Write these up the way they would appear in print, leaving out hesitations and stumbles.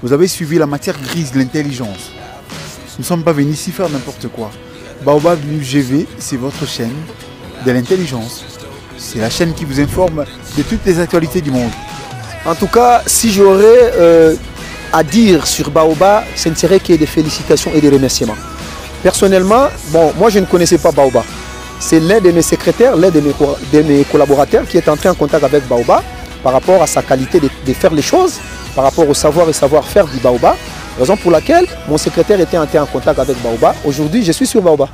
Vous avez suivi la matière grise, l'intelligence. Nous ne sommes pas venus ici faire n'importe quoi. Baobab GV, c'est votre chaîne de l'intelligence. C'est la chaîne qui vous informe de toutes les actualités du monde. En tout cas, si j'aurais à dire sur Baobab, ce ne serait que des félicitations et des remerciements. Personnellement, bon, moi je ne connaissais pas Baobab. C'est l'un de mes secrétaires, l'un de mes collaborateurs qui est entré en contact avec Baobab par rapport à sa qualité de faire les choses, par rapport au savoir et savoir-faire du Baobab. Raison pour laquelle mon secrétaire était entré en contact avec Baobab. Aujourd'hui, je suis sur Baobab.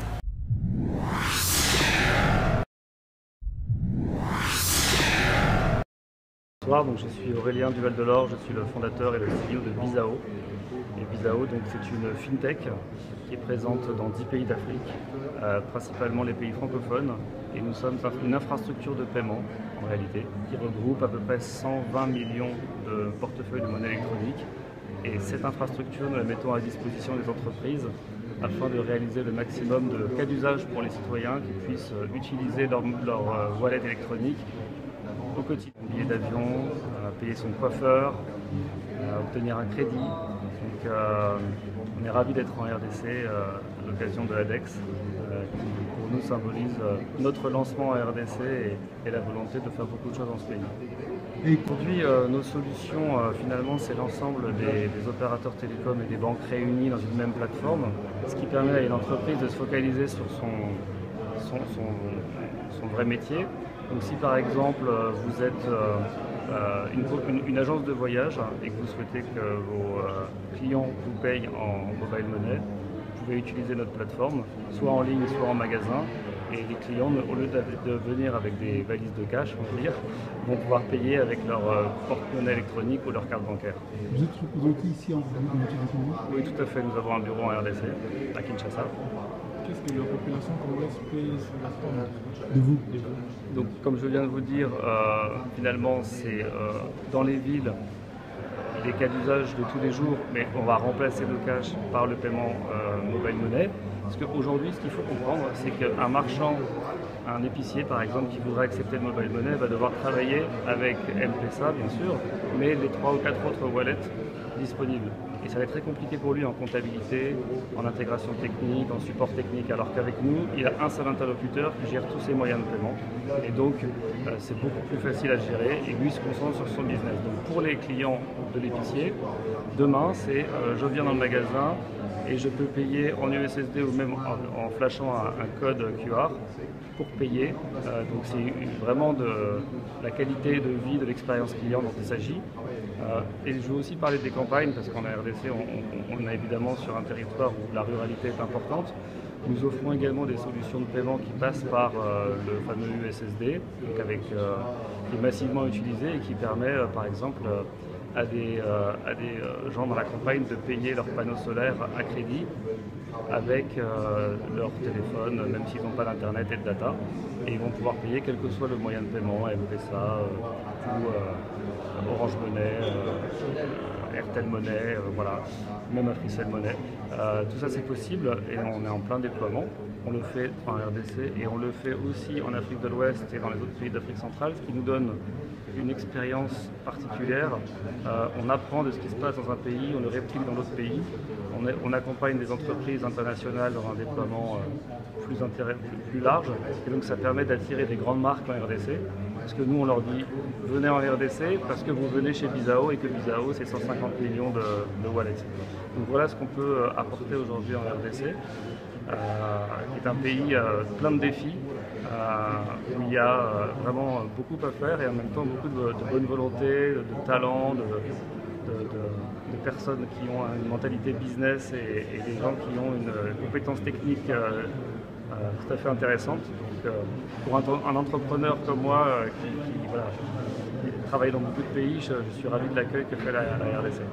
Bonsoir, donc je suis Aurélien Duval-Delors, je suis le fondateur et le CEO de Bizao. Et Bizao, c'est une fintech qui est présente dans 10 pays d'Afrique, principalement les pays francophones. Et nous sommes une infrastructure de paiement, en réalité, qui regroupe à peu près 120 millions de portefeuilles de monnaie électronique. Et cette infrastructure, nous la mettons à disposition des entreprises afin de réaliser le maximum de cas d'usage pour les citoyens qui puissent utiliser leur wallet électronique au quotidien. Billet d'avion, payer son coiffeur, obtenir un crédit. Donc, on est ravis d'être en RDC à l'occasion de l'ADEX, qui pour nous symbolise notre lancement en RDC et la volonté de faire beaucoup de choses dans ce pays. Aujourd'hui, nos solutions, finalement, c'est l'ensemble des opérateurs télécoms et des banques réunis dans une même plateforme, ce qui permet à une entreprise de se focaliser sur son vrai métier. Donc si par exemple vous êtes une agence de voyage et que vous souhaitez que vos clients vous payent en mobile money, vous pouvez utiliser notre plateforme, soit en ligne, soit en magasin. Et les clients, au lieu de venir avec des valises de cash, on peut dire, vont pouvoir payer avec leur porte-monnaie électronique ou leur carte bancaire. Vous êtes ici en France? Oui, tout à fait. Nous avons un bureau en RDC, à Kinshasa. Qu'est-ce que la population congolaise paye sur la forme De vous? Donc, comme je viens de vous dire, finalement, c'est dans les villes, les cas d'usage de tous les jours, mais on va remplacer le cash par le paiement mobile money. Parce qu'aujourd'hui, ce qu'il faut comprendre, c'est qu'un marchand, un épicier par exemple, qui voudrait accepter le mobile money, va devoir travailler avec M-Pesa, bien sûr, mais les 3 ou 4 autres wallets disponibles. Et ça va être très compliqué pour lui en comptabilité, en intégration technique, en support technique, alors qu'avec nous, il a un seul interlocuteur qui gère tous ses moyens de paiement. Et donc, c'est beaucoup plus facile à gérer et lui se concentre sur son business. Donc pour les clients de l'épicier, demain, c'est je viens dans le magasin et je peux payer en USSD ou même en flashant un code QR pour payer. Donc c'est vraiment de la qualité de vie, de l'expérience client dont il s'agit. Et je veux aussi parler des campagnes parce qu'en RDC, on est évidemment sur un territoire où la ruralité est importante. Nous offrons également des solutions de paiement qui passent par le fameux USSD, donc qui est massivement utilisé et qui permet par exemple à des gens dans la campagne de payer leurs panneaux solaires à crédit avec leur téléphone, même s'ils n'ont pas d'internet et de data. Et ils vont pouvoir payer quel que soit le moyen de paiement, M-Pesa ou Orange Money, Airtel Money, voilà, même Africell Money. Tout ça c'est possible et on est en plein déploiement. On le fait en RDC et on le fait aussi en Afrique de l'Ouest et dans les autres pays d'Afrique centrale, ce qui nous donne une expérience particulière. On apprend de ce qui se passe dans un pays, on le réplique dans l'autre pays. On accompagne des entreprises internationales dans un déploiement plus large. Et donc ça permet d'attirer des grandes marques en RDC. Parce que nous on leur dit venez en RDC parce que vous venez chez Bizao et que Bizao c'est 150 millions de wallets. Donc voilà ce qu'on peut apporter aujourd'hui en RDC. Qui est un pays plein de défis, où il y a vraiment beaucoup à faire et en même temps beaucoup de bonne volonté, de talent, de personnes qui ont une mentalité business et des gens qui ont une compétence technique tout à fait intéressante. Donc, pour un entrepreneur comme moi qui travaille dans beaucoup de pays, je suis ravi de l'accueil que fait la RDC.